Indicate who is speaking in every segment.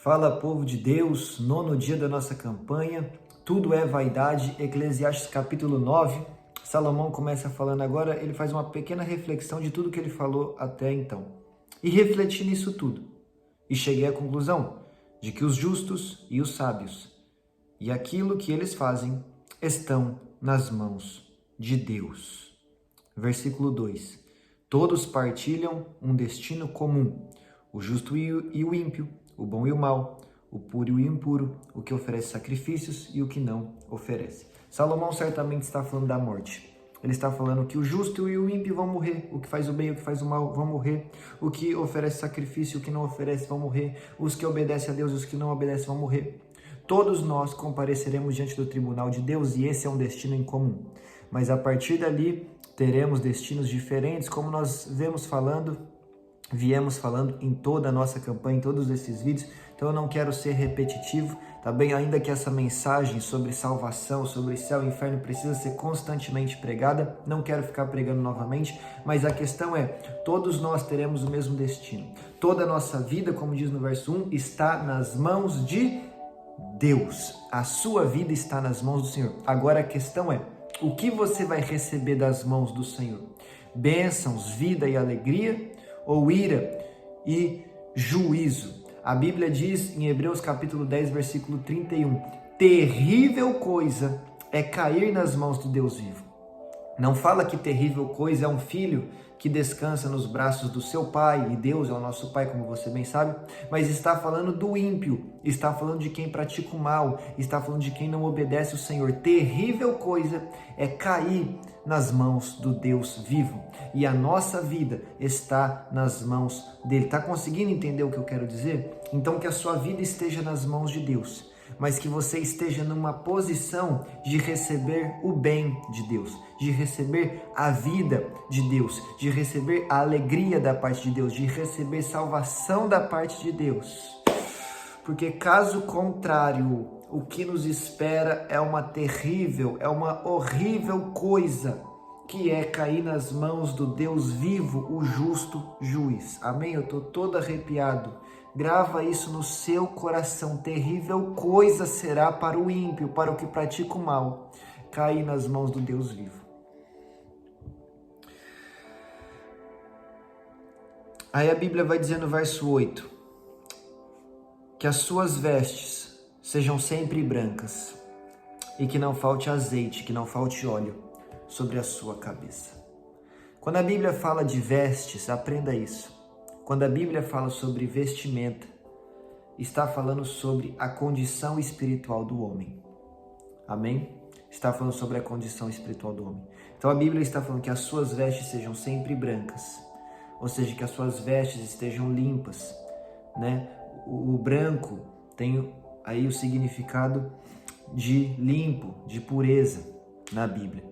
Speaker 1: Fala, povo de Deus, nono dia da nossa campanha, tudo é vaidade, Eclesiastes capítulo 9, Salomão começa falando agora, ele faz uma pequena reflexão de tudo que ele falou até então. E refleti nisso tudo, e cheguei à conclusão de que os justos e os sábios, e aquilo que eles fazem, estão nas mãos de Deus. Versículo 2, todos partilham um destino comum, o justo e o ímpio, o bom e o mal, o puro e o impuro, o que oferece sacrifícios e o que não oferece. Salomão certamente está falando da morte. Ele está falando que o justo e o ímpio vão morrer, o que faz o bem e o que faz o mal vão morrer, o que oferece sacrifício e o que não oferece vão morrer, os que obedecem a Deus e os que não obedecem vão morrer. Todos nós compareceremos diante do tribunal de Deus e esse é um destino em comum. Mas a partir dali teremos destinos diferentes, como nós viemos falando em toda a nossa campanha, em todos esses vídeos, então eu não quero ser repetitivo, tá bem? Ainda que essa mensagem sobre salvação, sobre céu e inferno precisa ser constantemente pregada, não quero ficar pregando novamente, mas a questão é, todos nós teremos o mesmo destino. Toda a nossa vida, como diz no verso 1, está nas mãos de Deus. A sua vida está nas mãos do Senhor. Agora a questão é, o que você vai receber das mãos do Senhor? Bênçãos, vida e alegria? Ou ira e juízo? A Bíblia diz em Hebreus capítulo 10, versículo 31, terrível coisa é cair nas mãos do Deus vivo. Não fala que terrível coisa é um filho que descansa nos braços do seu pai, e Deus é o nosso pai, como você bem sabe, mas está falando do ímpio, está falando de quem pratica o mal, está falando de quem não obedece o Senhor. Terrível coisa é cair nas mãos do Deus vivo, e a nossa vida está nas mãos dele. Está conseguindo entender o que eu quero dizer? Então que a sua vida esteja nas mãos de Deus, mas que você esteja numa posição de receber o bem de Deus, de receber a vida de Deus, de receber a alegria da parte de Deus, de receber salvação da parte de Deus. Porque caso contrário, o que nos espera é uma terrível, é uma horrível coisa, que é cair nas mãos do Deus vivo, o justo juiz. Amém? Eu estou todo arrepiado. Grava isso no seu coração. Terrível coisa será para o ímpio, para o que pratica o mal, cair nas mãos do Deus vivo. Aí a Bíblia vai dizer no verso 8, que as suas vestes sejam sempre brancas e que não falte azeite, que não falte óleo sobre a sua cabeça. Quando a Bíblia fala de vestes, aprenda isso. Quando a Bíblia fala sobre vestimenta, está falando sobre a condição espiritual do homem. Amém? Está falando sobre a condição espiritual do homem. Então a Bíblia está falando que as suas vestes sejam sempre brancas, ou seja, que as suas vestes estejam limpas, né? O branco tem aí o significado de limpo, de pureza na Bíblia.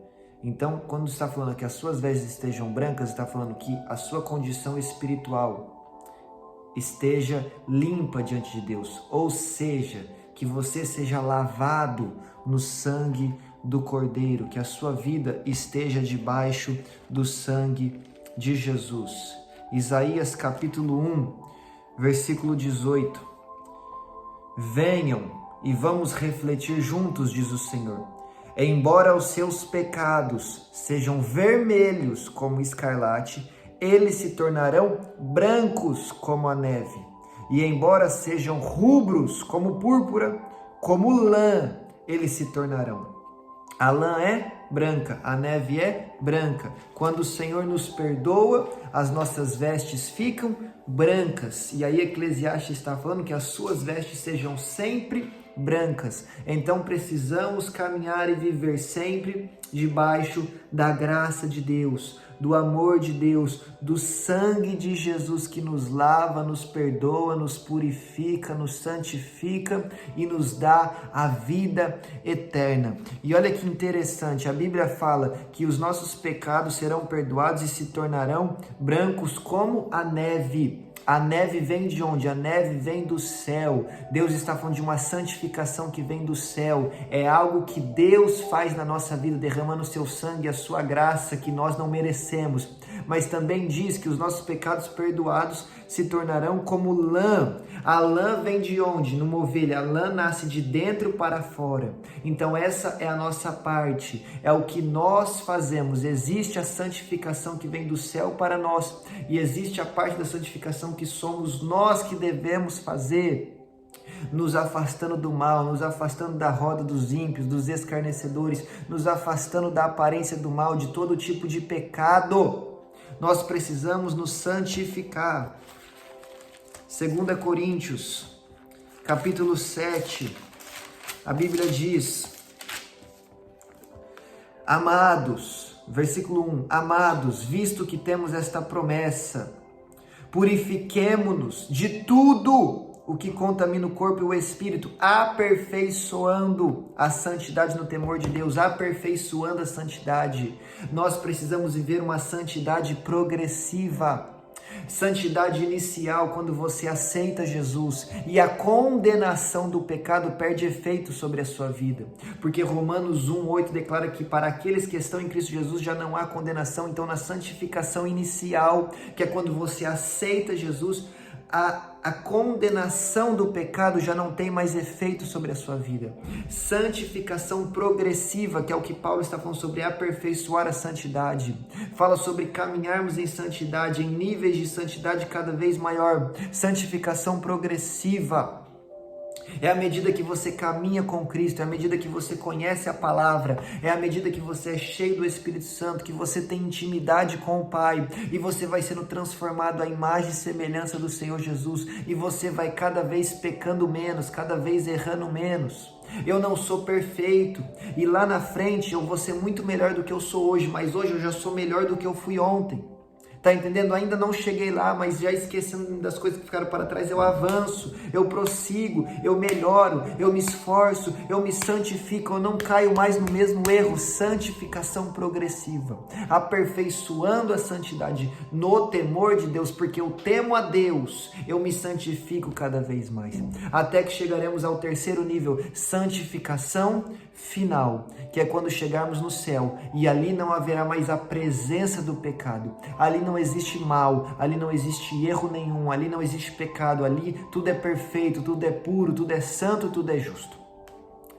Speaker 1: Então, quando está falando que as suas vestes estejam brancas, está falando que a sua condição espiritual esteja limpa diante de Deus. Ou seja, que você seja lavado no sangue do Cordeiro, que a sua vida esteja debaixo do sangue de Jesus. Isaías capítulo 1, versículo 18. Venham e vamos refletir juntos, diz o Senhor. Embora os seus pecados sejam vermelhos como escarlate, eles se tornarão brancos como a neve. E embora sejam rubros como púrpura, como lã, eles se tornarão. A lã é branca, a neve é branca. Quando o Senhor nos perdoa, as nossas vestes ficam brancas. E aí Eclesiastes está falando que as suas vestes sejam sempre brancas. Então precisamos caminhar e viver sempre debaixo da graça de Deus, do amor de Deus, do sangue de Jesus que nos lava, nos perdoa, nos purifica, nos santifica e nos dá a vida eterna. E olha que interessante, a Bíblia fala que os nossos pecados serão perdoados e se tornarão brancos como a neve. A neve vem de onde? A neve vem do céu. Deus está falando de uma santificação que vem do céu. É algo que Deus faz na nossa vida, derramando o seu sangue, a sua graça, que nós não merecemos. mas também diz que os nossos pecados perdoados se tornarão como lã. A lã vem de onde? Numa ovelha. A lã nasce de dentro para fora. Então essa é a nossa parte, é o que nós fazemos. Existe a santificação que vem do céu para nós e existe a parte da santificação que somos nós que devemos fazer, nos afastando do mal, nos afastando da roda dos ímpios, dos escarnecedores, nos afastando da aparência do mal, de todo tipo de pecado. Nós precisamos nos santificar. 2 Coríntios, capítulo 7, a Bíblia diz: amados, versículo 1, amados, visto que temos esta promessa, purifiquemo-nos de tudo o que contamina o corpo e o espírito, aperfeiçoando a santidade no temor de Deus, aperfeiçoando a santidade. Nós precisamos viver uma santidade progressiva. Santidade inicial, quando você aceita Jesus e a condenação do pecado perde efeito sobre a sua vida, porque Romanos 1:8 declara que para aqueles que estão em Cristo Jesus já não há condenação. Então, na santificação inicial, que é quando você aceita Jesus, a condenação do pecado já não tem mais efeito sobre a sua vida. Santificação progressiva, que é o que Paulo está falando sobre aperfeiçoar a santidade. Fala sobre caminharmos em santidade, em níveis de santidade cada vez maior. Santificação progressiva. É à medida que você caminha com Cristo, é à medida que você conhece a palavra, é à medida que você é cheio do Espírito Santo, que você tem intimidade com o Pai, e você vai sendo transformado à imagem e semelhança do Senhor Jesus, e você vai cada vez pecando menos, cada vez errando menos. Eu não sou perfeito, e lá na frente eu vou ser muito melhor do que eu sou hoje, mas hoje eu já sou melhor do que eu fui ontem. Tá entendendo? Ainda não cheguei lá, mas já esquecendo das coisas que ficaram para trás, eu avanço, eu prossigo, eu melhoro, eu me esforço, eu me santifico, eu não caio mais no mesmo erro. Santificação progressiva, aperfeiçoando a santidade no temor de Deus, porque eu temo a Deus, eu me santifico cada vez mais, até que chegaremos ao terceiro nível, santificação final, que é quando chegarmos no céu, e ali não haverá mais a presença do pecado, ali não existe mal, ali não existe erro nenhum, ali não existe pecado, ali tudo é perfeito, tudo é puro, tudo é santo, tudo é justo.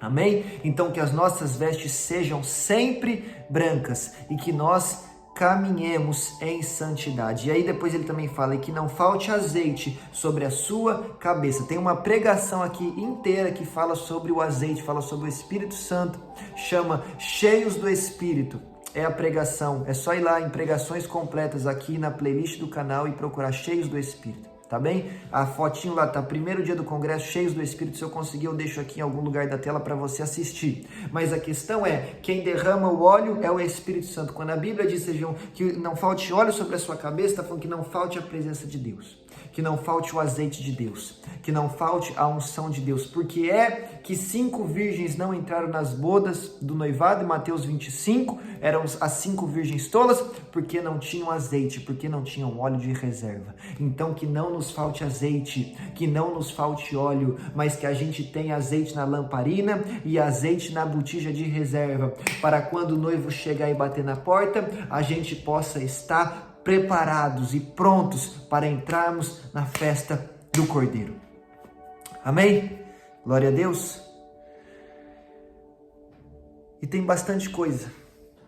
Speaker 1: Amém? Então que as nossas vestes sejam sempre brancas e que nós caminhemos em santidade. E aí depois ele também fala, e que não falte azeite sobre a sua cabeça. Tem uma pregação aqui inteira que fala sobre o azeite, fala sobre o Espírito Santo, chama Cheios do Espírito. É a pregação, é só ir lá em pregações completas aqui na playlist do canal e procurar Cheios do Espírito. Tá bem? A fotinho lá tá, primeiro dia do congresso, Cheios do Espírito. Se eu conseguir, eu deixo aqui em algum lugar da tela para você assistir. Mas a questão é, quem derrama o óleo é o Espírito Santo. Quando a Bíblia diz que não falte óleo sobre a sua cabeça, está falando que não falte a presença de Deus, que não falte o azeite de Deus, que não falte a unção de Deus. Porque é que 5 virgens não entraram nas bodas do noivado, em Mateus 25, eram as 5 virgens tolas, porque não tinham azeite, porque não tinham óleo de reserva. Então que não nos falte azeite, que não nos falte óleo, mas que a gente tenha azeite na lamparina e azeite na botija de reserva, para quando o noivo chegar e bater na porta, a gente possa estar preparados e prontos para entrarmos na festa do Cordeiro. Amém? Glória a Deus. E tem bastante coisa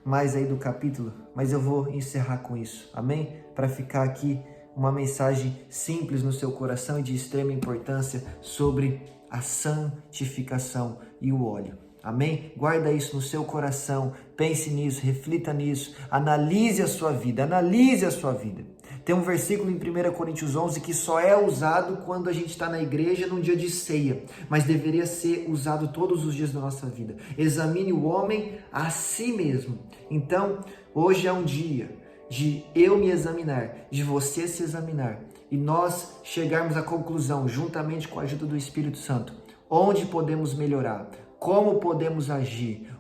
Speaker 1: mais aí do capítulo, mas eu vou encerrar com isso. Amém? Para ficar aqui uma mensagem simples no seu coração e de extrema importância sobre a santificação e o óleo. Amém? Guarda isso no seu coração, pense nisso, reflita nisso, analise a sua vida, analise a sua vida. Tem um versículo em 1 Coríntios 11 que só é usado quando a gente está na igreja num dia de ceia, mas deveria ser usado todos os dias da nossa vida. Examine o homem a si mesmo. Então, hoje é um dia de eu me examinar, de você se examinar, e nós chegarmos à conclusão, juntamente com a ajuda do Espírito Santo, onde podemos melhorar, como podemos agir,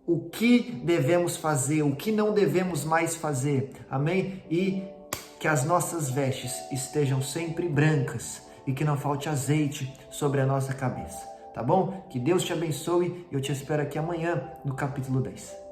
Speaker 1: o que devemos fazer, o que não devemos mais fazer, amém? E que as nossas vestes estejam sempre brancas e que não falte azeite sobre a nossa cabeça, tá bom? Que Deus te abençoe e eu te espero aqui amanhã no capítulo 10.